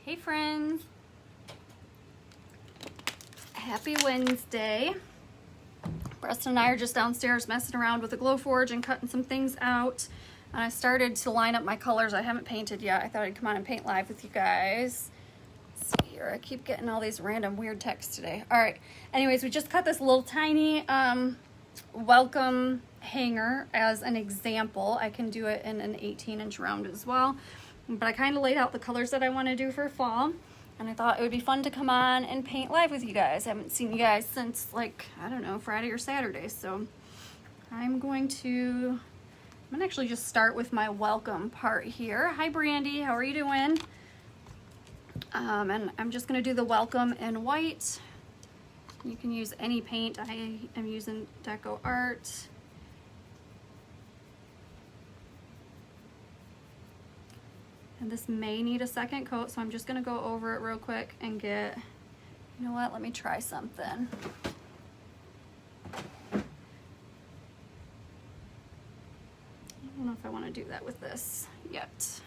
Hey friends, happy Wednesday. Preston and I are just downstairs messing around with the Glowforge and cutting some things out. And I started to line up my colors. I haven't painted yet. I thought I'd come on and paint live with you guys. Let's see here, I keep getting all these random weird texts today. All right, anyways, we just cut this little tiny welcome hanger as an example. I can do it in an 18-inch round as well. But I kind of laid out the colors that I want to do for fall. And I thought it would be fun to come on and paint live with you guys. I haven't seen you guys since, like, I don't know, Friday or Saturday. So I'm going to actually just start with my welcome part here. Hi, Brandy. How are you doing? And I'm just going to do the welcome in white. You can use any paint. I am using Deco Art. And this may need a second coat, so I'm just gonna go over it real quick and get, you know what, let me try something. I don't know if I wanna do that with this yet.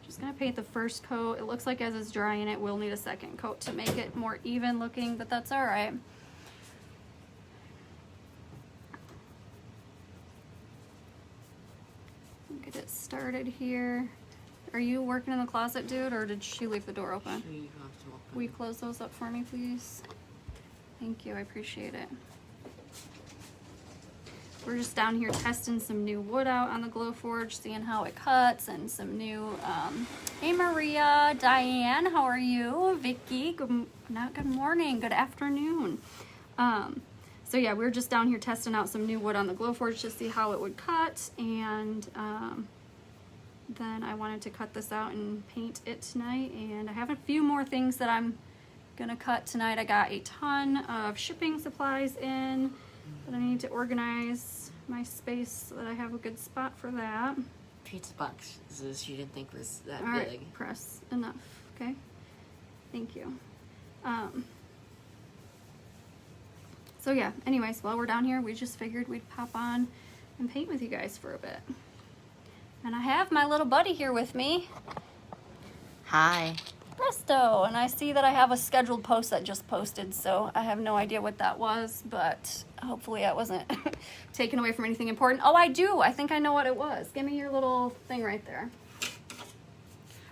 Just gonna paint the first coat. It looks like as it's drying, it will need a second coat to make it more even looking, but that's all right. Get it started here. Are you working in the closet, dude, or did she leave the door open? She left it open. Will you close those up for me, please? Thank you, I appreciate it. We're just down here testing some new wood out on the Glowforge, seeing how it cuts, and some new, hey Maria, Diane, how are you? Vicky, good morning, good afternoon. So yeah, we're just down here testing out some new wood on the Glowforge to see how it would cut, and then I wanted to cut this out and paint it tonight, and I have a few more things that I'm gonna cut tonight. I got a ton of shipping supplies in, but I need to organize my space so that I have a good spot for that. Pizza boxes you didn't think was that All big. right, press enough, okay? Thank you. So yeah, anyways, while we're down here, we just figured we'd pop on and paint with you guys for a bit. And I have my little buddy here with me. Hi. Presto! And I see that I have a scheduled post that just posted, so I have no idea what that was, but hopefully I wasn't taken away from anything important. Oh, I do! I think I know what it was. Give me your little thing right there.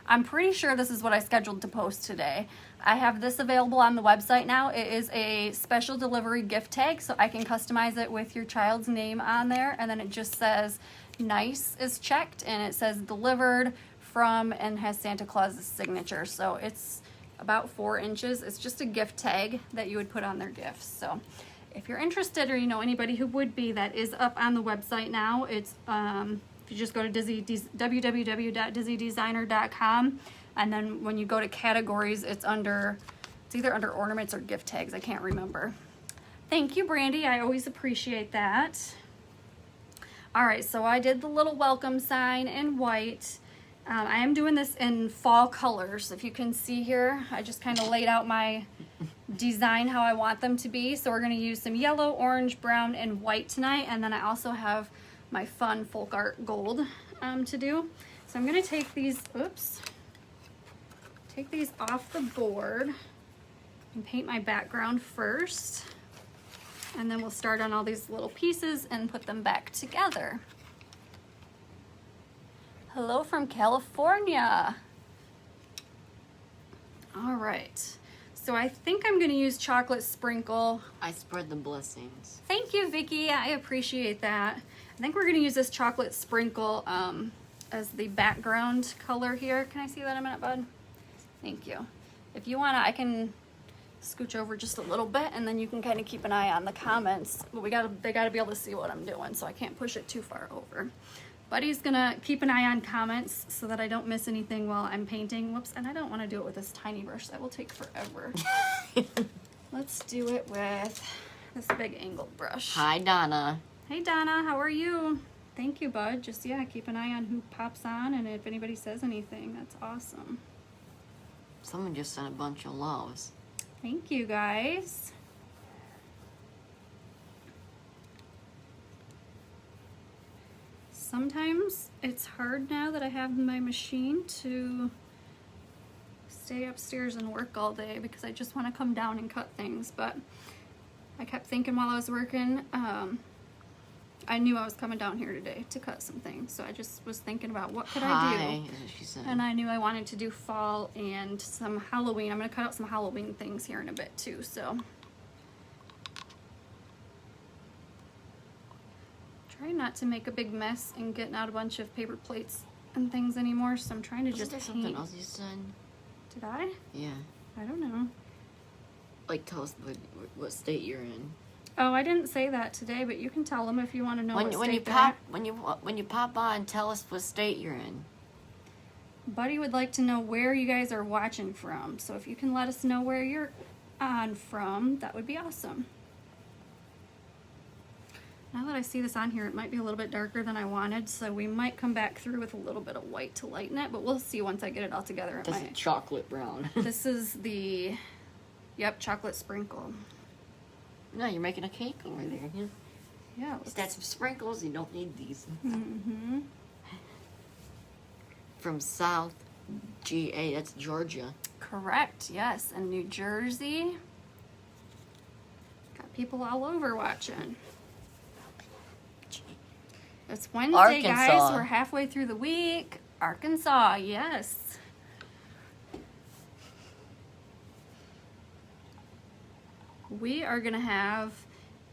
I'm pretty sure this is what I scheduled to post today. I have this available on the website now. It is a special delivery gift tag, so I can customize it with your child's name on there, and then it just says nice is checked, and it says delivered from, and has Santa Claus's signature. So it's about 4 inches. It's just a gift tag that you would put on their gifts. So if you're interested, or you know anybody who would be, that is up on the website now. It's if you just go to www.dizzydesigner.com, and then when you go to categories, it's either under ornaments or gift tags. I can't remember. Thank you, Brandy. I always appreciate that. All right, so I did the little welcome sign in white. I am doing this in fall colors. If you can see here, I just kind of laid out my design how I want them to be. So we're going to use some yellow, orange, brown, and white tonight. And then I also have my fun folk art gold to do. So I'm going to take these, take these off the board and paint my background first. And then we'll start on all these little pieces and put them back together. Hello from California. All right. So I think I'm going to use chocolate sprinkle. I spread the blessings. Thank you, Vicky. I appreciate that. I think we're going to use this chocolate sprinkle as the background color here. Can I see that a minute, bud? Thank you. If you want to, I can scooch over just a little bit, and then you can kind of keep an eye on the comments. But they got to be able to see what I'm doing, so I can't push it too far over. Buddy's gonna keep an eye on comments so that I don't miss anything while I'm painting. Whoops, and I don't want to do it with this tiny brush. That will take forever. Let's do it with this big angled brush. Hi, Donna. Hey, Donna, how are you? Thank you, bud. Just, yeah, keep an eye on who pops on, and if anybody says anything, that's awesome. Someone just sent a bunch of loves. Thank you, guys. sometimes it's hard now that I have my machine to stay upstairs and work all day because I just want to come down and cut things. But I kept thinking while I was working, I knew I was coming down here today to cut some things. So I just was thinking about what could I do. Hi, is what she said. And I knew I wanted to do fall and some Halloween. I'm going to cut out some Halloween things here in a bit too. So trying not to make a big mess and getting out a bunch of paper plates and things anymore. So I'm trying to Wasn't just there paint. something else you said? Did I? Yeah. I don't know. Like, tell us what state you're in. Oh, I didn't say that today, but you can tell them if you want to know When what you state they're pop at. when you pop on, tell us what state you're in. Buddy would like to know where you guys are watching from. So if you can let us know where you're on from, that would be awesome. Now that I see this on here, it might be a little bit darker than I wanted, so we might come back through with a little bit of white to lighten it, but we'll see once I get it all together. This is chocolate brown. This is the, yep, chocolate sprinkle. No, you're making a cake over there. Yeah. Yeah. Just add some sprinkles. You don't need these. Mm-hmm. From South GA, that's Georgia. Correct, yes, and New Jersey. Got people all over watching. It's Wednesday, guys. Arkansas. We're halfway through the week. Arkansas, yes. We are going to have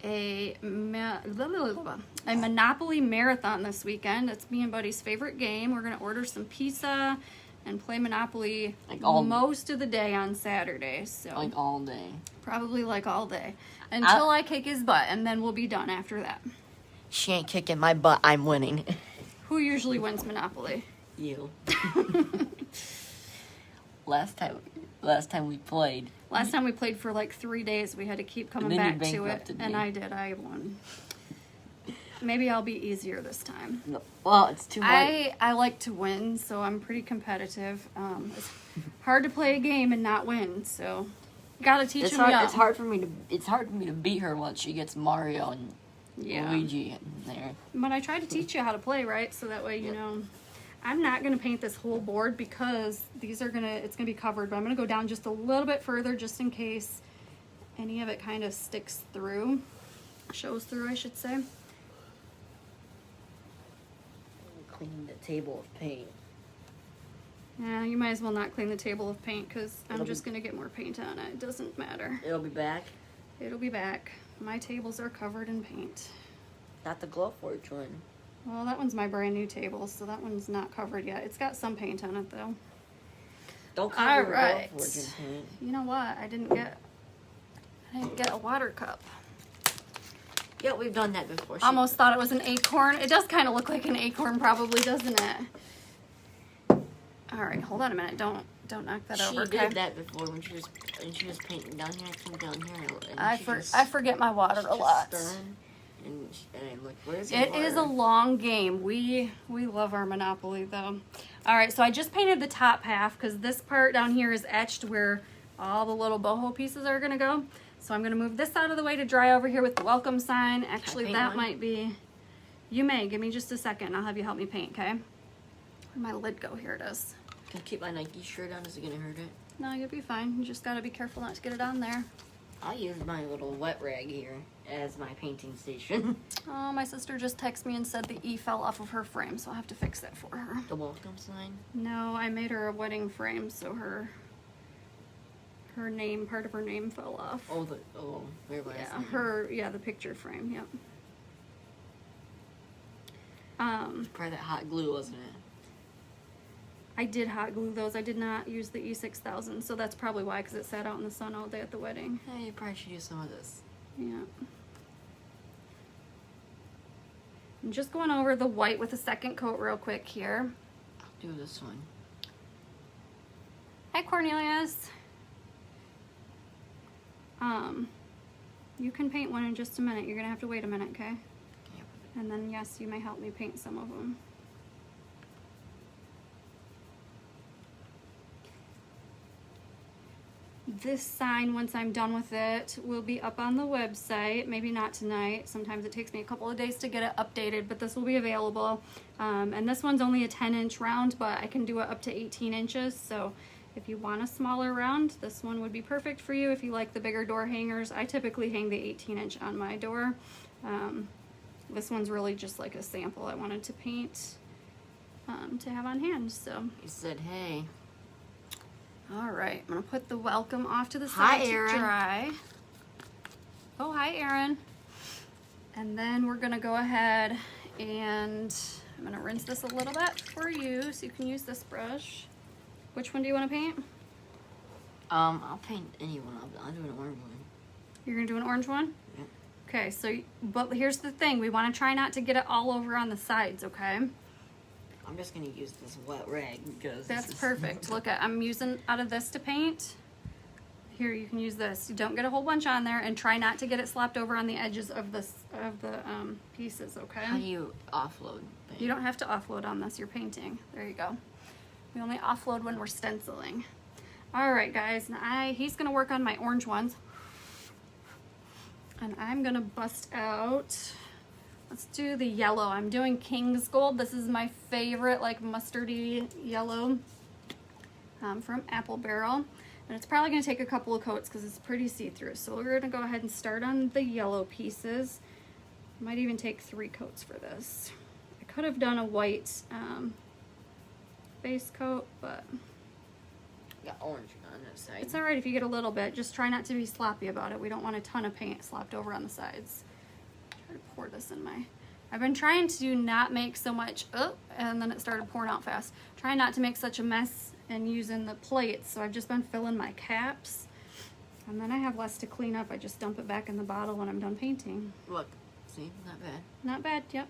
a Monopoly marathon this weekend. It's me and Buddy's favorite game. We're going to order some pizza and play Monopoly most of the day on Saturday. So Like all day. probably like all day. Until I kick his butt, and then we'll be done after that. She ain't kicking my butt. I'm winning. Who usually wins Monopoly? You. Last time we played. Last time we played for like 3 days. We had to keep coming And then you back to it. bankrupted And me. I did. I won. Maybe I'll be easier this time. No, well, it's too hard. I like to win, so I'm pretty competitive. It's hard to play a game and not win, so gotta teach It's them hard. young. It's hard for me to beat her once she gets Mario and Yeah. Luigi in there. But I try to teach you how to play, right? So that way you know. I'm not gonna paint this whole board because it's gonna be covered, but I'm gonna go down just a little bit further just in case any of it kind of sticks through, shows through, I should say. Clean the table of paint. Yeah, you might as well not clean the table of paint because I'm It'll just gonna get more paint on it. It doesn't matter. It'll be back. It'll be back. My tables are covered in paint. Not the Glowforge one. Well, that one's my brand new table, so that one's not covered yet. It's got some paint on it though. Don't cover your Alright. Glowforge in paint. You know what? I didn't get a water cup. Yeah, we've done that before. Almost thought it was an acorn. It does kind of look like an acorn probably, doesn't it? All right, hold on a minute. Don't knock that She over, did okay? that before when she was painting down here. I came down here and I forget my water a lot. And I'm like, where's the It water? is a long game. We love our Monopoly though. All right, so I just painted the top half because this part down here is etched where all the little boho pieces are gonna go. So I'm gonna move this out of the way to dry over here with the welcome sign. Actually, paint that one? might be. You may give me just a second. I'll have you help me paint, okay? Where'd my lid go? Here it is. Can I keep my Nike shirt on? Is it gonna hurt it? No, you'll be fine. You just gotta be careful not to get it on there. I'll use my little wet rag here as my painting station. Oh, my sister just texted me and said the E fell off of her frame, so I'll have to fix that for her. The welcome sign. No, I made her a wedding frame, so her name, part of her name fell off. Where was Yeah, the picture frame, yep. Probably that hot glue, wasn't it? I did hot glue those. I did not use the E6000, so that's probably why, because it sat out in the sun all day at the wedding. Yeah, you probably should use some of this. Yeah. I'm just going over the white with a second coat real quick here. I'll do this one. Hi, Cornelius. You can paint one in just a minute. You're gonna have to wait a minute, okay? Yep. And then, yes, you may help me paint some of them. This sign, once I'm done with it, will be up on the website. Maybe not tonight. Sometimes it takes me a couple of days to get it updated, but this will be available. And this one's only a 10-inch round, but I can do it up to 18 inches. So if you want a smaller round, this one would be perfect for you. If you like the bigger door hangers, I typically hang the 18-inch on my door. This one's really just like a sample I wanted to paint to have on hand. So You said, hey. all right, I'm gonna put the welcome off to the Hi, side to Erin. dry. Oh, hi, Erin. And then we're gonna go ahead and I'm gonna rinse this a little bit for you so you can use this brush. Which one do you want to paint? I'll paint any one. I'll do an orange one. You're gonna do an orange one? Yeah. Okay, so, but here's the thing. We want to try not to get it all over on the sides, okay? I'm just gonna use this wet rag because That's perfect. Look, I'm using out of this to paint. Here, you can use this. You don't get a whole bunch on there, and try not to get it slopped over on the edges of the pieces, okay? How do you offload things? You don't have to offload on this. You're painting. There you go. We only offload when we're stenciling. All right, guys. Now he's gonna work on my orange ones, and I'm gonna bust out. Let's do the yellow. I'm doing King's Gold. This is my favorite, like mustardy yellow from Apple Barrel. And it's probably gonna take a couple of coats because it's pretty see-through. So we're gonna go ahead and start on the yellow pieces. Might even take 3 coats for this. I could have done a white base coat, but Got orange on that side. it's all right if you get a little bit. Just try not to be sloppy about it. We don't want a ton of paint slopped over on the sides. Try to pour this in my... I've been trying to not make so much... Oh, and then it started pouring out fast. Trying not to make such a mess and using the plates. So I've just been filling my caps. And then I have less to clean up. I just dump it back in the bottle when I'm done painting. Look, see, not bad. Not bad, yep.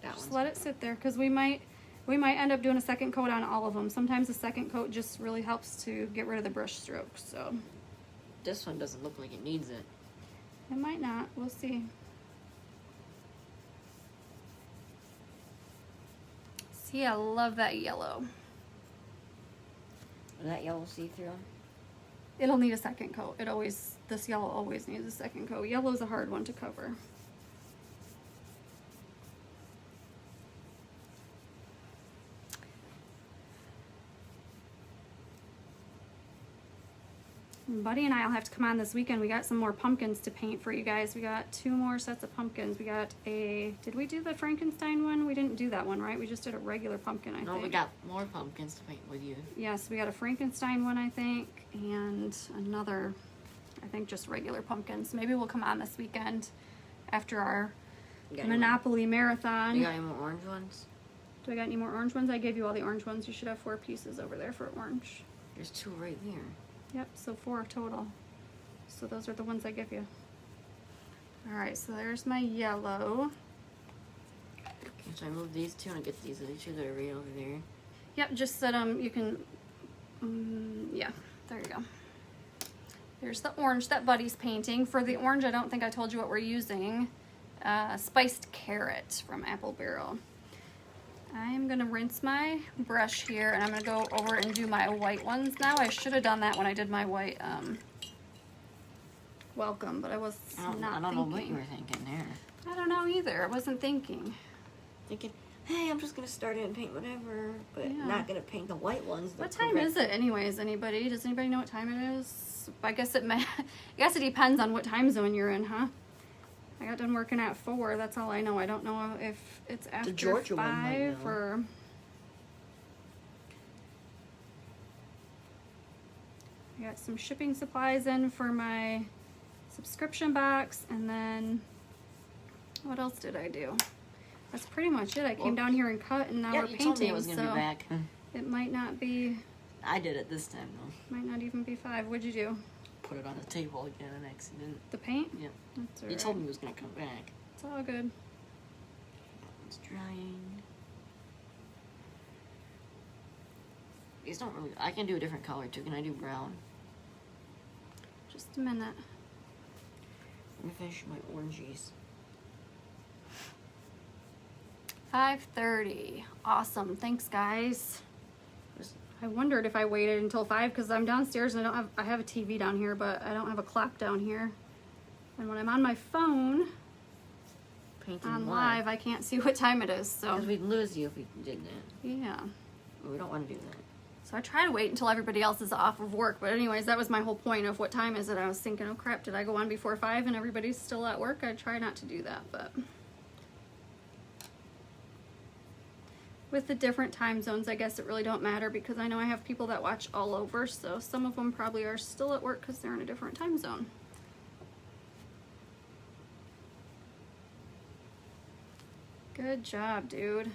That Just one's let it sit there because we might end up doing a second coat on all of them. Sometimes a second coat just really helps to get rid of the brush strokes. So This one doesn't look like it needs it. it might not. We'll see. See, I love that yellow. Is that yellow see-through? It'll need a second coat. This yellow always needs a second coat. Yellow's a hard one to cover. Buddy and I will have to come on this weekend. We got some more pumpkins to paint for you guys. We got 2 more sets of pumpkins. We got did we do the Frankenstein one? We didn't do that one, right? We just did a regular pumpkin, I think. No, we got more pumpkins to paint with you. Yes, we got a Frankenstein one, I think, and another, I think, just regular pumpkins. Maybe we'll come on this weekend after our Monopoly marathon. You got any more orange ones? Do I got any more orange ones? I gave you all the orange ones. You should have 4 pieces over there for orange. There's 2 right there. Yep, so 4 total. So those are the ones I give you. All right, so there's my yellow. So I move these 2 and get these other 2 that are right over there. Yep, just set them, you can, yeah, there you go. There's the orange that Buddy's painting. For the orange, I don't think I told you what we're using. Spiced carrot from Apple Barrel. I'm gonna rinse my brush here and I'm gonna go over and do my white ones now. I should have done that when I did my white welcome, but I was not thinking. I don't know what you were thinking there. I don't know either. I wasn't thinking. Thinking, hey, I'm just gonna start it and paint whatever, but Yeah. not gonna paint the white ones. What time is it anyways, anybody? Does anybody know what time it is? I guess it depends on what time zone you're in, huh? I got done working at 4. That's all I know. I don't know if it's after Georgia one might 5 know. or... I got some shipping supplies in for my subscription box, and then what else did I do? That's pretty much it. I came down here and cut, and now Yeah, we're you painting. told me it was gonna so be back. it might not be, I did it this time though. might not even be 5. What'd you do? Put it on the table again on accident. The paint? Yep. That's all You right. told me it was gonna come back. It's all good. It's drying. These don't really. I can do a different color too. Can I do brown? Just a minute. Let me finish my oranges. 5:30. Awesome. Thanks, guys. Just I wondered if I waited until 5 because I'm downstairs and I have a TV down here, but I don't have a clock down here. And when I'm on my phone Painting on what? live, I can't see what time it is. So Because we'd lose you if we did that. yeah. We don't want to do that. So I try to wait until everybody else is off of work. But anyways, that was my whole point of what time is it. I was thinking, oh crap, did I go on before 5 and everybody's still at work? I try not to do that, but with the different time zones, I guess it really don't matter because I know I have people that watch all over. So some of them probably are still at work because they're in a different time zone. Good job, dude.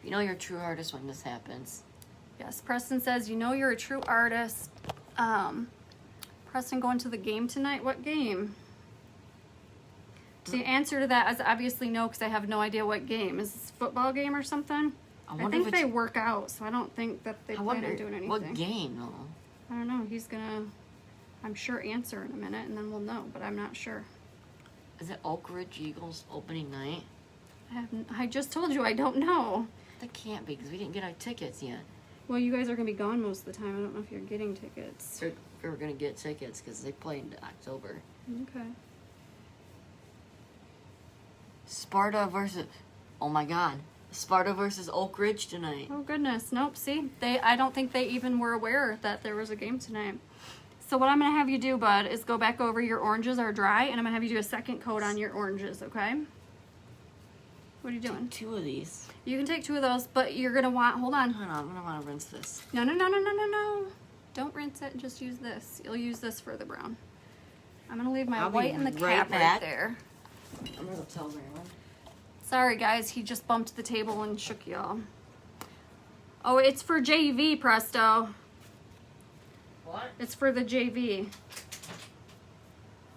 You know you're a true artist when this happens. Yes, Preston says, you know you're a true artist. Preston going to the game tonight? What game? The answer to that is obviously no, because I have no idea what game. Is this a football game or something? I think they work out, so I don't think that they plan on doing anything. What game, though? I don't know. He's gonna, I'm sure, answer in a minute, and then we'll know, but I'm not sure. Is it Oak Ridge Eagles opening night? I just told you I don't know. That can't be, because we didn't get our tickets yet. Well, you guys are gonna be gone most of the time. I don't know if you're getting tickets. We're going to get tickets, because they play in October. Okay. Sparta versus... Oh, my God. Sparta versus Oak Ridge tonight. Oh goodness, nope, see? I don't think they even were aware that there was a game tonight. So what I'm gonna have you do, bud, is go back over your oranges are dry, and I'm gonna have you do a second coat on your oranges, okay? What are you doing? Two of these. You can take 2 of those, but you're gonna want, hold on. Hold on, I'm going to want to rinse this. No. Don't rinse it, just use this. You'll use this for the brown. I'm gonna leave my I'll be white in the right cap right back. there. I'm going to tell everyone. Sorry guys, he just bumped the table and shook y'all. Oh, it's for JV, Presto. What? It's for the JV.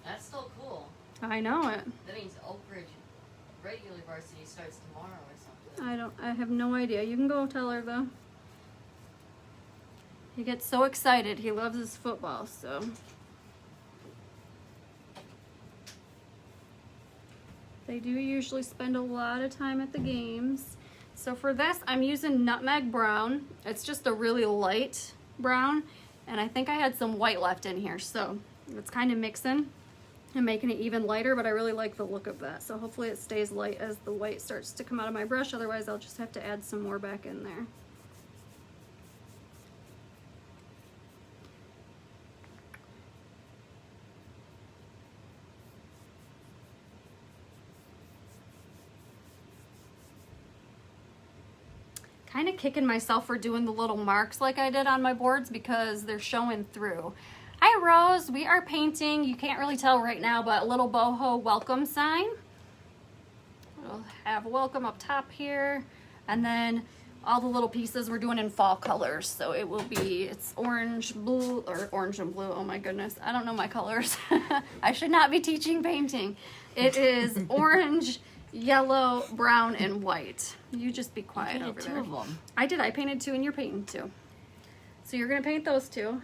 That's still cool. I know it. That means Oak Ridge regular varsity starts tomorrow or something. I have no idea. You can go tell her though. He gets so excited. He loves his football, so. They do usually spend a lot of time at the games. So for this, I'm using nutmeg brown. It's just a really light brown. And I think I had some white left in here. So it's kind of mixing and making it even lighter, but I really like the look of that. So hopefully it stays light as the white starts to come out of my brush. Otherwise, I'll just have to add some more back in there. Kind of kicking myself for doing the little marks like I did on my boards because they're showing through. Hi Rose, we are painting, you can't really tell right now, but a little boho welcome sign. We'll have welcome up top here, and then all the little pieces we're doing in fall colors. So it will be, it's orange, blue, or orange and blue, oh my goodness, I don't know my colors. I should not be teaching painting. It is orange, yellow, brown, and white. You just be quiet over there. 2 of them. I did. I painted 2 and you're painting 2. So you're going to paint those 2.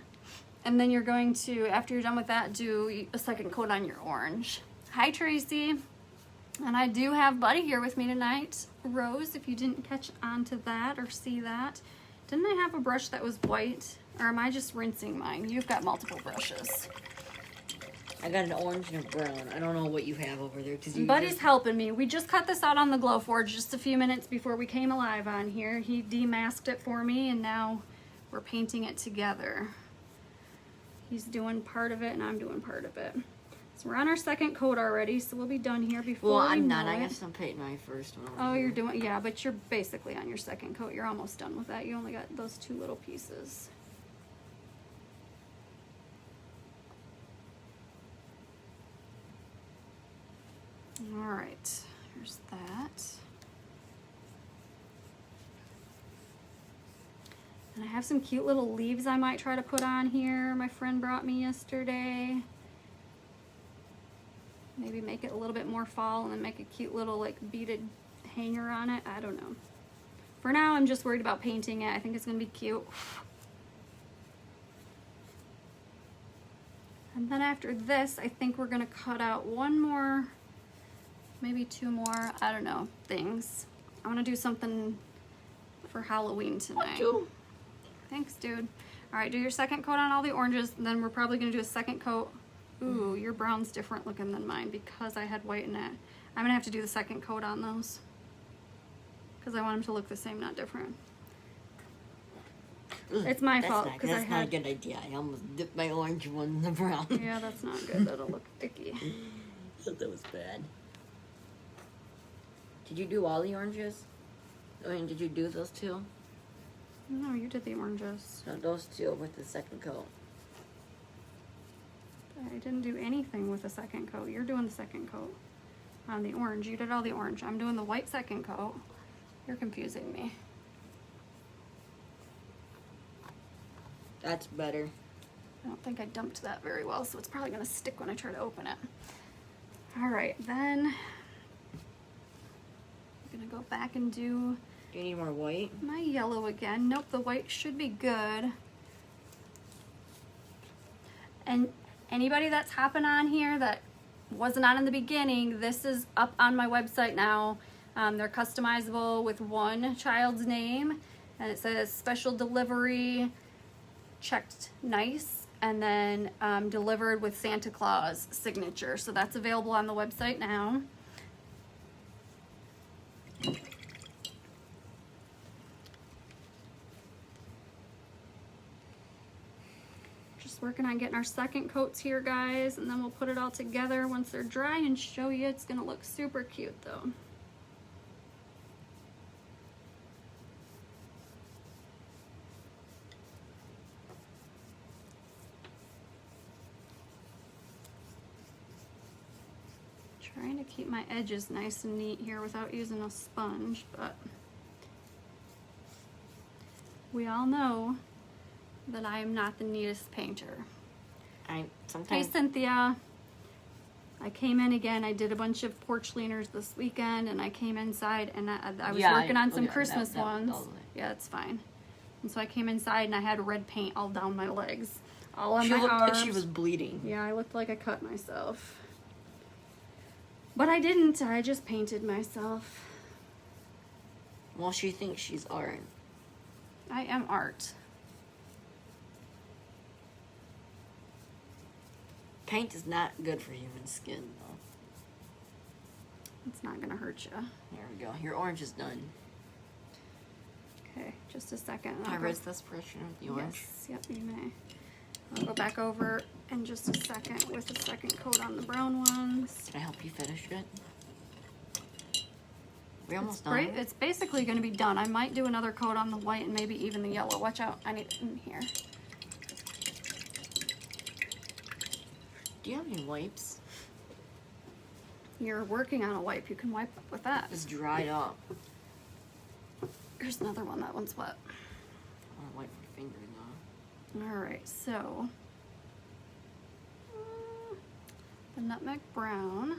And then you're going to, after you're done with that, do a second coat on your orange. Hi, Tracy. And I do have Buddy here with me tonight. Rose, if you didn't catch on to that or see that. Didn't I have a brush that was white? Or am I just rinsing mine? You've got multiple brushes. I got an orange and a brown. I don't know what you have over there. Buddy's helping me. We just cut this out on the Glowforge just a few minutes before we came alive on here. He demasked it for me, and now we're painting it together. He's doing part of it, and I'm doing part of it. So we're on our second coat already, so we'll be done here before Well, we I'm know not. I it. guess I'm painting my first one over Oh, here. you're doing, yeah, but you're basically on your second coat. You're almost done with that. You only got those 2 little pieces. All right, here's that. And I have some cute little leaves I might try to put on here. My friend brought me yesterday. Maybe make it a little bit more fall and then make a cute little like beaded hanger on it. I don't know. For now, I'm just worried about painting it. I think it's gonna be cute. And then after this, I think we're gonna cut out 1 more, maybe 2 more, I don't know, things. I wanna do something for Halloween tonight. Thanks, dude. All right, do your second coat on all the oranges, and then we're probably gonna do a second coat. Ooh, your brown's different looking than mine because I had white in it. I'm gonna have to do the second coat on those because I want them to look the same, not different. Ugh, It's my that's fault not, because that's not a good idea. I almost dipped my orange one in the brown. Yeah, that's not good. That'll look sticky. That was bad. Did you do all the oranges? I mean, did you do those two? No, you did the oranges. No, those two with the second coat. I didn't do anything with the second coat. You're doing the second coat on the orange. You did all the orange. I'm doing the white second coat. You're confusing me. That's better. I don't think I dumped that very well, so it's probably gonna stick when I try to open it. All right, then I'm gonna go back and do Do you need more white? my yellow again. Nope, the white should be good. And anybody that's hopping on here that wasn't on in the beginning, this is up on my website now. They're customizable with one child's name, and it says special delivery, checked nice, and then delivered with Santa Claus signature. So that's available on the website now. Just working on getting our second coats here, guys, and then we'll put it all together once they're dry and show you. It's gonna look super cute though. Trying to keep my edges nice and neat here without using a sponge, but we all know that I am not the neatest painter. Hey Sometimes Cynthia, I came in again. I did a bunch of porch leaners this weekend, and I came inside and I was working on some Christmas ones. Yeah, it's fine. And so I came inside and I had red paint all down my legs, all on she my looked arms. like she was bleeding. Yeah, I looked like I cut myself. But I didn't. I just painted myself. Well, she thinks she's art. I am art. Paint is not good for human skin, though. It's not gonna hurt you. There we go. Your orange is done. Okay, just a second. Can I rinse this portion with the orange? Yes, yep, you may. I'll go back over in just a second with a second coat on the brown ones. Can I help you finish it? We're almost Great, done. it's basically gonna be done. I might do another coat on the white and maybe even the yellow. Watch out, I need it in here. Do you have any wipes? You're working on a wipe. You can wipe with that. It's dried up. Here's another one. That one's wet. I want to wipe my finger now. All right, so the nutmeg brown.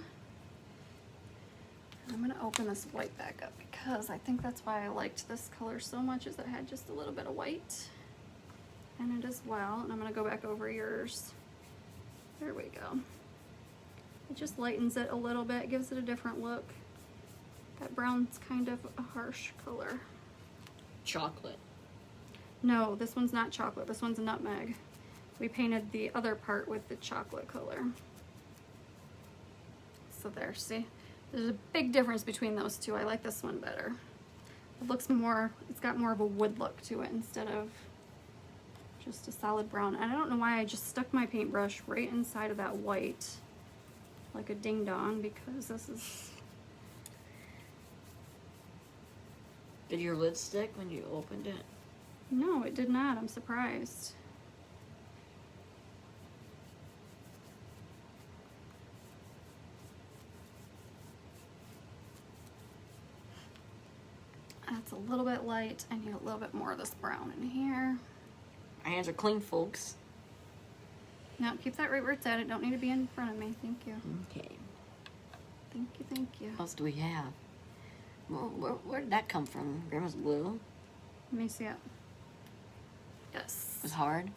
I'm gonna open this white back up because I think that's why I liked this color so much, is it had just a little bit of white in it as well. And I'm gonna go back over yours. There we go. It just lightens it a little bit, gives it a different look. That brown's kind of a harsh color. Chocolate. No, this one's not chocolate. This one's a nutmeg. We painted the other part with the chocolate color. So there, see? There's a big difference between those two. I like this one better. It looks more, it's got more of a wood look to it instead of just a solid brown. And I don't know why I just stuck my paintbrush right inside of that white like a ding dong, because this is... Did your lid stick when you opened it? No, it did not. I'm surprised. That's a little bit light. I need a little bit more of this brown in here. My hands are clean, folks. No, keep that right where it's at. It don't need to be in front of me. Thank you. Okay. Thank you, thank you. What else do we have? Where did that come from? Grandma's glue? Let me see it. Yes. It was hard?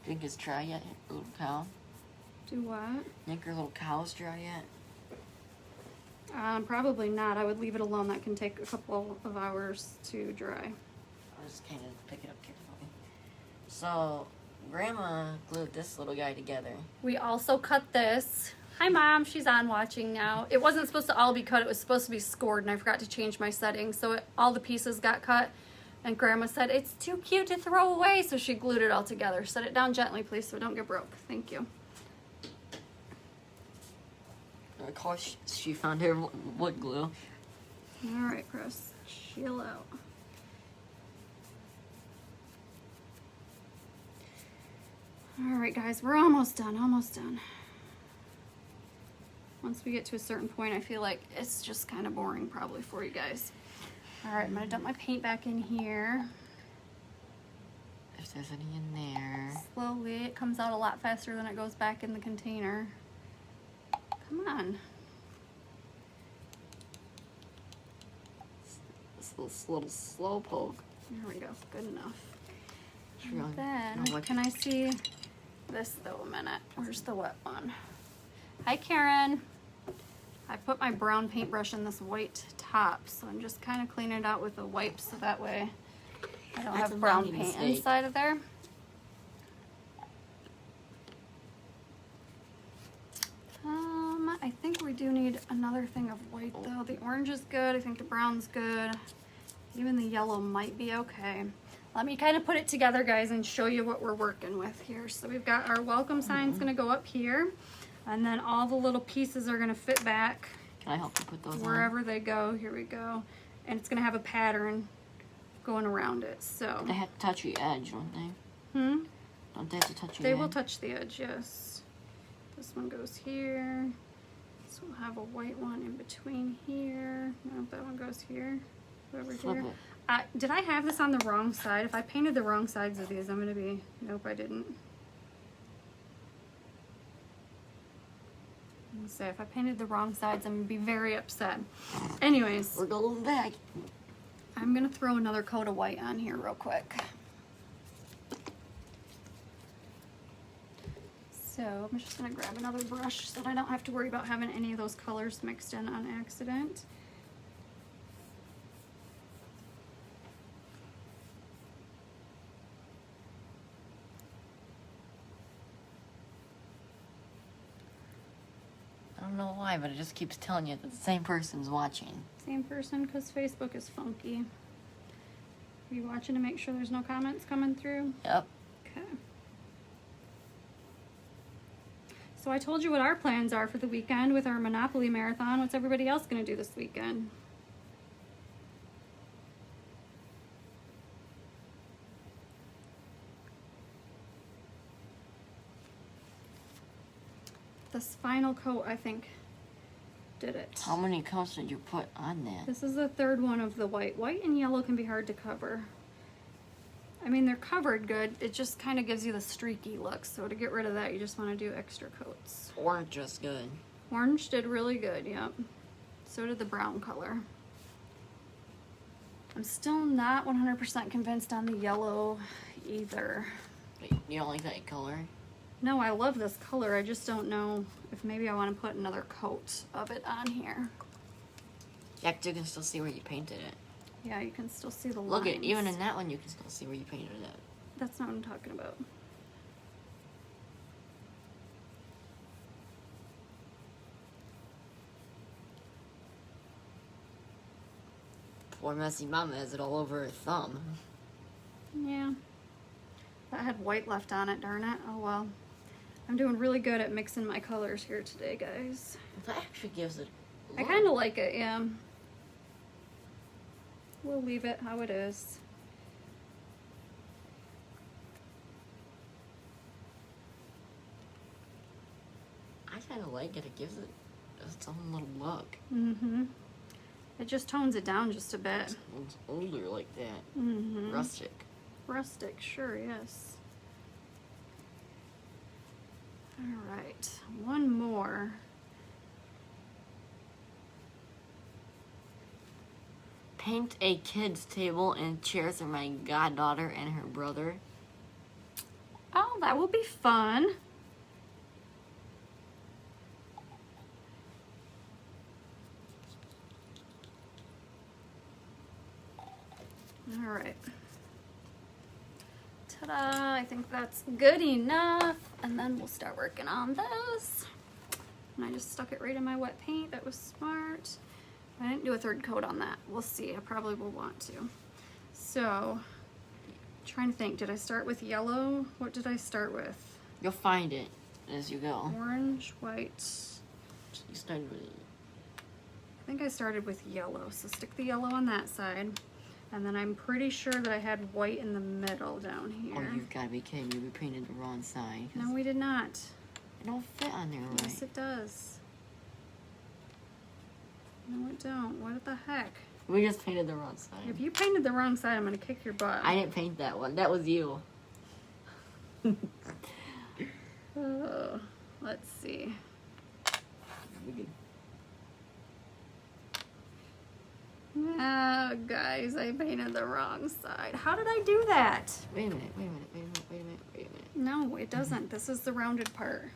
Think it's dry yet, little cow? Do what? Think your little cow's dry yet? Probably not. I would leave it alone. That can take a couple of hours to dry. I'll just kind of pick it up carefully. So, Grandma glued this little guy together. We also cut this. Hi, Mom. She's on watching now. It wasn't supposed to all be cut. It was supposed to be scored, and I forgot to change my settings. So all the pieces got cut, and Grandma said, it's too cute to throw away, so she glued it all together. Set it down gently, please, so it don't get broke. Thank you. Of course, she found her wood glue. All right, Chris. Chill out. All right, guys. We're almost done. Almost done. Once we get to a certain point, I feel like it's just kind of boring probably for you guys. All right, I'm going to dump my paint back in here. If there's any in there. Slowly. It comes out a lot faster than it goes back in the container. Come on. This little slow poke. There we go. Good enough. Sure, And then, can I see this though a minute? Where's the wet one? Hi, Karen. I put my brown paintbrush in this white top, so I'm just kind of cleaning it out with a wipe so that way I don't That's have a brown mommy paint mistake. inside of there. I think we do need another thing of white though. The orange is good. I think the brown's good. Even the yellow might be okay. Let me kind of put it together, guys, and show you what we're working with here. So we've got our welcome signs going to go up here, and then all the little pieces are going to fit back Can I help you put those on? wherever they go. Here we go. And it's going to have a pattern going around it. So They have to touch the edge, don't they? Don't they have to touch the They edge? will touch the edge, yes. This one goes here. So we'll have a white one in between here. No, that one goes here. Over Flip here. it. Did I have this on the wrong side? If I painted the wrong sides of these, I'm gonna be, nope, I didn't. I'm gonna say, if I painted the wrong sides, I'm gonna be very upset. Anyways, We're going back. I'm gonna throw another coat of white on here real quick. So I'm just gonna grab another brush so that I don't have to worry about having any of those colors mixed in on accident. I don't know why, but it just keeps telling you that the same person's watching. Same person, because Facebook is funky. Are you watching to make sure there's no comments coming through? Yep. Okay. So I told you what our plans are for the weekend with our Monopoly Marathon. What's everybody else going to do this weekend? This final coat, I think, did it. How many coats did you put on that? This is the third one of the white. White and yellow can be hard to cover. I mean, they're covered good. It just kind of gives you the streaky look. So to get rid of that, you just want to do extra coats. Orange is good. Orange did really good, yep. So did the brown color. I'm still not 100% convinced on the yellow either. You don't like that color? No, I love this color. I just don't know if maybe I want to put another coat of it on here. Yeah, 'cause you can still see where you painted it. Yeah, you can still see the lines. Look at even in that one, you can still see where you painted it. That's not what I'm talking about. Poor messy mama has it all over her thumb. Yeah. That had white left on it, darn it. Oh well. I'm doing really good at mixing my colors here today, guys. That actually gives it. I kind of like it, yeah. We'll leave it how it is. I kind of like it. It gives it its own little look. Mm-hmm. It just tones it down just a bit. It's older like that. Mm-hmm. Rustic. Rustic, sure, yes. All right, one more. Paint a kid's table and chairs for my goddaughter and her brother. Oh, that will be fun. All right. Ta-da, I think that's good enough. And then we'll start working on this. And I just stuck it right in my wet paint. That was smart. I didn't do a third coat on that. We'll see, I probably will want to. So, trying to think, did I start with yellow? What did I start with? You'll find it as you go. Orange, white. You started with I think I started with yellow, so stick the yellow on that side. And then I'm pretty sure that I had white in the middle down here. Oh, you've got to be kidding me. We painted the wrong side. No, we did not. It don't fit on there right. Yes, it does. No, it don't. What the heck? We just painted the wrong side. If you painted the wrong side, I'm going to kick your butt. I didn't paint that one. That was you. Oh, let's see. Oh, guys, I painted the wrong side. How did I do that? Wait a minute, wait a minute, wait a minute, wait a minute, wait a minute. No, it doesn't. This is the rounded part.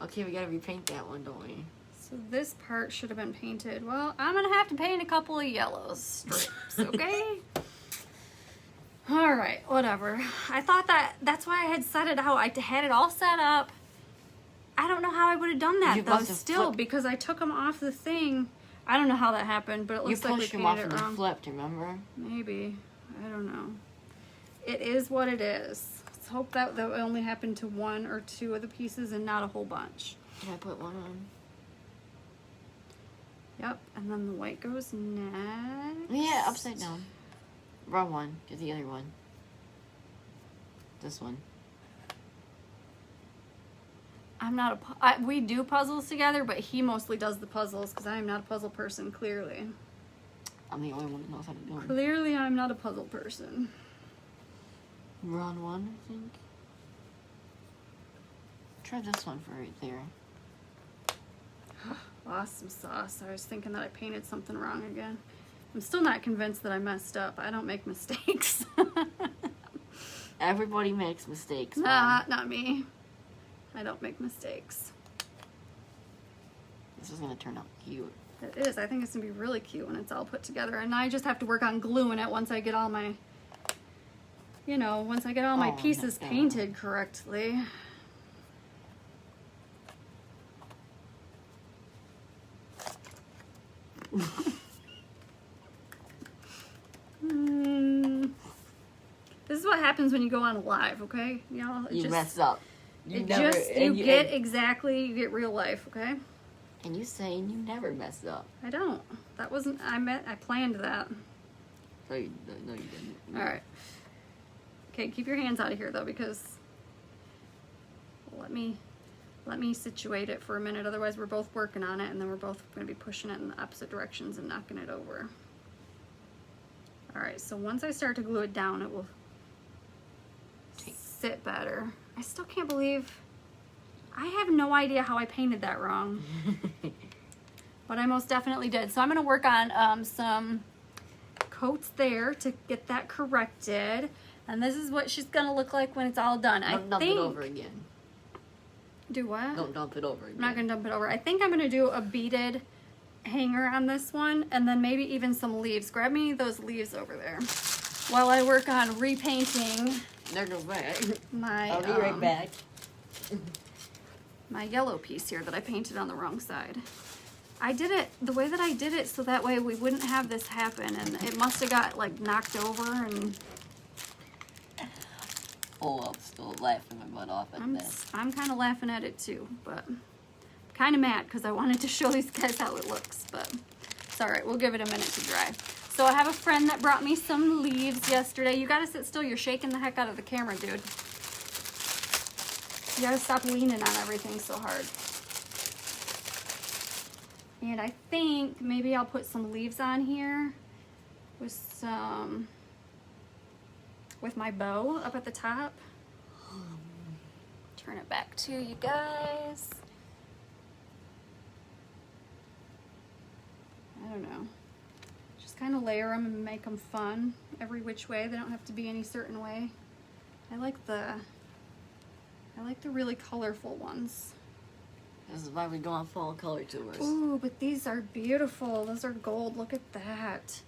Okay, we gotta repaint that one, don't we? So this part should have been painted. Well, I'm gonna have to paint a couple of yellow strips, okay? All right, whatever. I thought that's why I had set it out. I had it all set up. I don't know how I would have done that though. Still, because I took them off the thing. I don't know how that happened, but it looks like we pushed them off painted and it wrong. flipped, remember? Maybe. I don't know. It is what it is. Let's hope that only happened to one or two of the pieces and not a whole bunch. Can I put one on? Yep, and then the white goes next. Yeah, upside down. Wrong one. Get the other one. This one. I'm not we do puzzles together, but he mostly does the puzzles because I am not a puzzle person, clearly. I'm the only one that knows how to do them. Clearly, I'm not a puzzle person. Wrong one, I think. Try this one for right there. Awesome sauce. I was thinking that I painted something wrong again. I'm still not convinced that I messed up. I don't make mistakes. Everybody makes mistakes. Nah, not me. I don't make mistakes. This is gonna turn out cute. It is. I think it's gonna be really cute when it's all put together. And I just have to work on gluing it once I get all my, once I get all my pieces painted correctly. This is what happens when you go on live, okay? You mess up. You get real life, okay? And you saying you never mess up. I don't. That wasn't, I planned that. No, you didn't. All right. Okay, keep your hands out of here though, because let me situate it for a minute. Otherwise, we're both working on it, and then we're both going to be pushing it in the opposite directions and knocking it over. All right. So once I start to glue it down, it will sit better. I still can't believe. I have no idea how I painted that wrong, but I most definitely did. So I'm going to work on some coats there to get that corrected. And this is what she's going to look like when it's all done. Don't dump it over again. Do what? Don't dump it over again. I'm not going to dump it over. I think I'm going to do a beaded hanger on this one, and then maybe even some leaves. Grab me those leaves over there while I work on repainting. There goes back. I'll be right back. My yellow piece here that I painted on the wrong side. I did it the way that I did it so that way we wouldn't have this happen, and it must have got like knocked over and... Oh, I'm still laughing my butt off at that. I'm kind of laughing at it too, but kind of mad because I wanted to show these guys how it looks, but it's all right. We'll give it a minute to dry. So I have a friend that brought me some leaves yesterday. You got to sit still. You're shaking the heck out of the camera, dude. You got to stop leaning on everything so hard. And I think maybe I'll put some leaves on here with my bow up at the top. Turn it back to you guys. I don't know. Just kind of layer them and make them fun every which way. They don't have to be any certain way. I like the really colorful ones. This is why we go on fall color tours. Ooh, but these are beautiful. Those are gold. Look at that.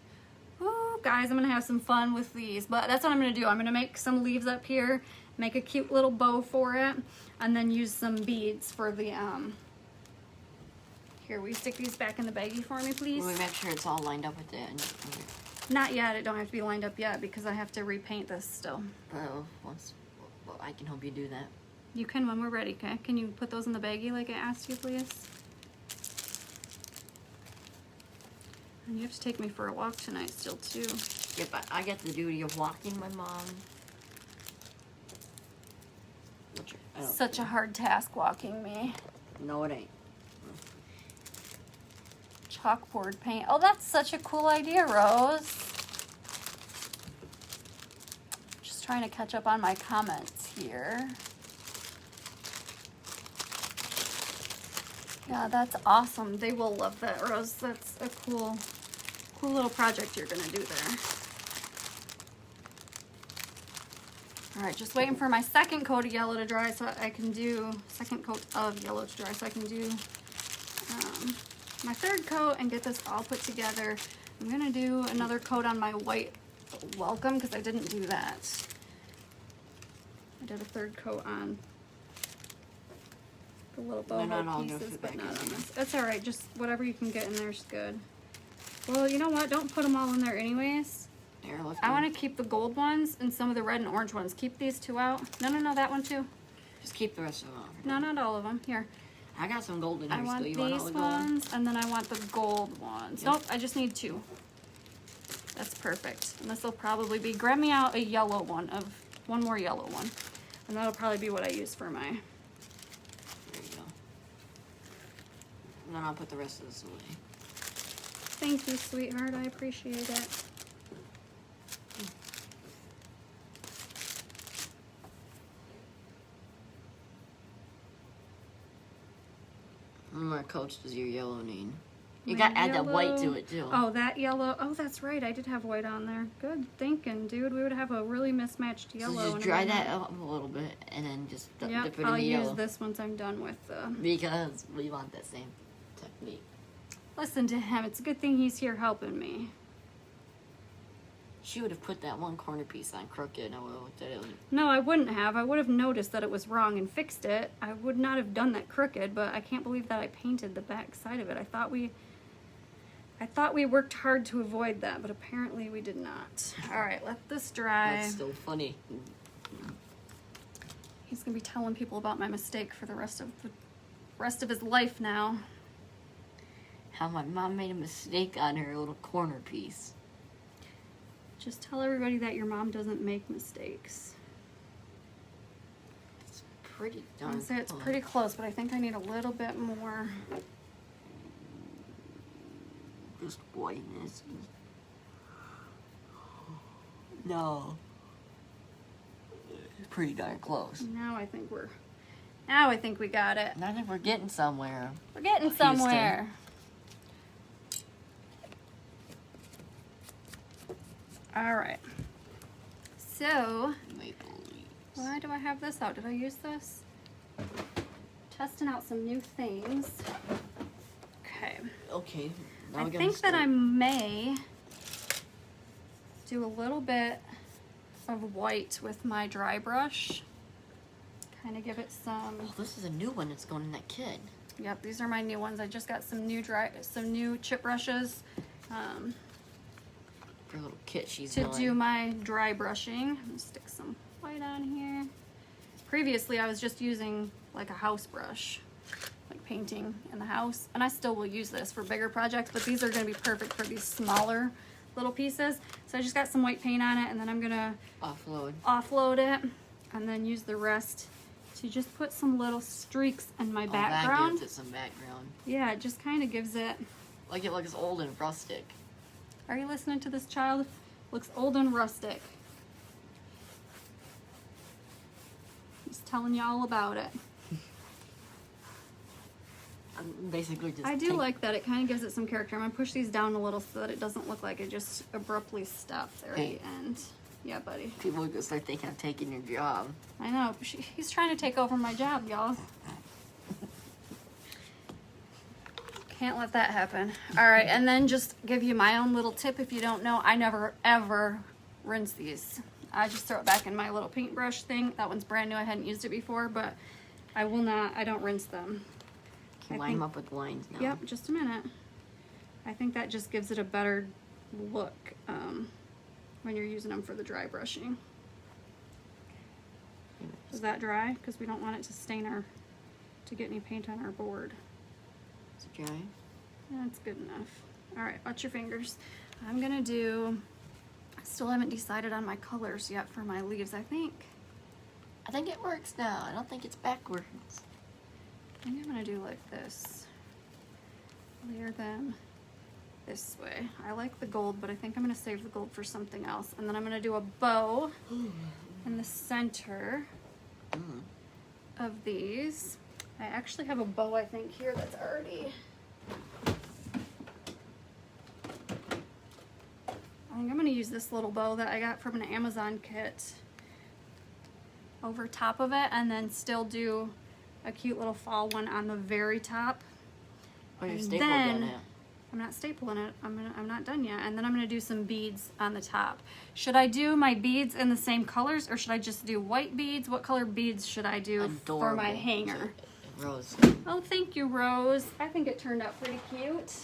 Ooh, guys, I'm gonna have some fun with these, but that's what I'm gonna do. I'm gonna make some leaves up here, make a cute little bow for it, and then use some beads for the, here, will you stick these back in the baggie for me, please? Will we make sure it's all lined up with it? Not yet, it don't have to be lined up yet because I have to repaint this still. Well, I can help you do that. You can when we're ready, okay? Can you put those in the baggie like I asked you, please? And you have to take me for a walk tonight still, too. Yep, I get the duty of walking my mom. Such a hard task walking me. No, it ain't. Chalkboard paint. Oh, that's such a cool idea, Rose. Just trying to catch up on my comments here. Yeah, that's awesome. They will love that, Rose. That's a cool little project you're gonna do there. All right, just waiting for my second coat of yellow to dry so I can do, second coat of yellow to dry so I can do my third coat and get this all put together. I'm gonna do another coat on my white welcome because I didn't do that. I did a third coat on the little boho pieces, but not on this. That's all right, just whatever you can get in there is good. Well, you know what? Don't put them all in there anyways. Here, look. I want to keep the gold ones and some of the red and orange ones. Keep these two out. No, that one too. Just keep the rest of them. No, not all of them. Here. I got some gold in here I want still. You these want all the gold? ones, and then I want the gold ones. Yep. Nope, I just need two. That's perfect. And this will probably be, grab me out a yellow one, one more yellow one. And that'll probably be what I use for my... There you go. And then I'll put the rest of this away. Thank you, sweetheart. I appreciate it. How many coats does your yellow need? You My gotta add that white yellow- to it too. Oh, that yellow. Oh, that's right. I did have white on there. Good thinking, dude. We would have a really mismatched yellow. So just and dry a that up a little bit and then just dip Yep, it in I'll the use yellow. this once I'm done with the... Because we want that same technique. Listen to him. It's a good thing he's here helping me. She would have put that one corner piece on crooked and I would have looked at it like, No, I wouldn't have. I would have noticed that it was wrong and fixed it. I would not have done that crooked, but I can't believe that I painted the back side of it. I thought we worked hard to avoid that, but apparently we did not. All right, let this dry. that's still funny. He's gonna be telling people about my mistake for the rest of his life now. How my mom made a mistake on her little corner piece. Just tell everybody that your mom doesn't make mistakes. It's pretty I darn would say it's close. pretty close, but I think I need a little bit more. Just whiteness. No. It's pretty darn close. Now I think we got it. And I think we're getting somewhere. We're getting Houston. somewhere. All right. So, Maple leaves. why do I have this out? Did I use this? Testing out some new things. Okay. Okay. Now I we gotta think that start. I may do a little bit of white with my dry brush. Kind of give it some. Oh, this is a new one that's going in that kit. Yep, these are my new ones. I just got some new chip brushes Her little kit she's to doing. do my dry brushing. I'm gonna stick some white on here. Previously, I was just using like a house brush, like painting in the house, and I still will use this for bigger projects, but these are gonna be perfect for these smaller little pieces. So I just got some white paint on it, and then I'm gonna offload it, and then use the rest to just put some little streaks in my background. That gives it some background. Yeah, it just kind of gives it. Like it looks old and rustic. Are you listening to this child? Looks old and rustic. He's telling you all about it. I'm basically just. I do like that. It kind of gives it some character. I'm gonna push these down a little so that it doesn't look like it just abruptly stopped there at the end. Yeah, buddy. People are gonna start thinking I'm taking your job. I know. He's trying to take over my job, y'all. Can't let that happen. All right, and then just give you my own little tip if you don't know. I never, ever rinse these. I just throw it back in my little paintbrush thing. That one's brand new. I hadn't used it before, but I don't rinse them. Can you line them up with lines now? Yep, just a minute. I think that just gives it a better look when you're using them for the dry brushing. Is that dry? Because we don't want it to to get any paint on our board. Is it dry? That's good enough. All right, watch your fingers. I still haven't decided on my colors yet for my leaves, I think. I think it works now. I don't think it's backwards. I think I'm gonna do like this. Layer them this way. I like the gold, but I think I'm gonna save the gold for something else. And then I'm gonna do a bow in the center of these. I actually have a bow, I think, here that's already... I think I'm gonna use this little bow that I got from an Amazon kit over top of it, and then still do a cute little fall one on the very top. Oh, you're And stapling then- it. I'm not stapling it. I'm not done yet. And then I'm gonna do some beads on the top. Should I do my beads in the same colors, or should I just do white beads? What color beads should I do for my hanger? Rose. Oh, thank you, Rose. I think it turned out pretty cute.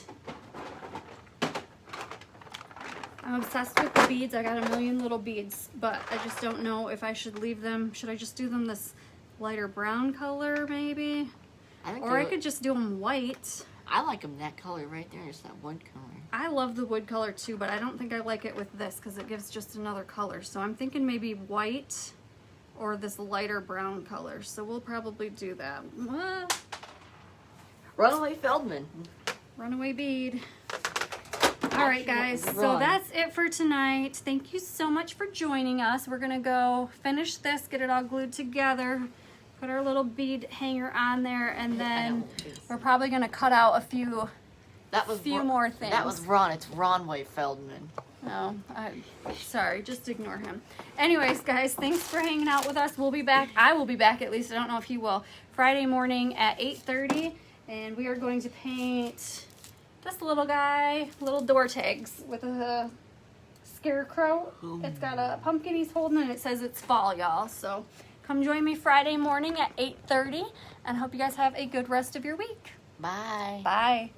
I'm obsessed with the beads. I got a million little beads, but I just don't know if I should leave them. Should I just do them this lighter brown color, maybe? Or I could just do them white. I like them that color right there. It's that wood color. I love the wood color too, but I don't think I like it with this because it gives just another color. So I'm thinking maybe white or this lighter brown color. So we'll probably do that. Runaway Feldman. Runaway bead. All right, guys, so that's it for tonight. Thank you so much for joining us. We're gonna go finish this, get it all glued together, put our little bead hanger on there, and then we're probably gonna cut out a few more things. That was Ron. It's Ronway Feldman. No, sorry, just ignore him. Anyways, guys, thanks for hanging out with us. We'll be back. I will be back, at least. I don't know if he will. Friday morning at 8:30, and we are going to paint this little guy, little door tags with a scarecrow. It's got a pumpkin he's holding, and it says it's fall, y'all. So come join me Friday morning at 8:30, and hope you guys have a good rest of your week. Bye. Bye.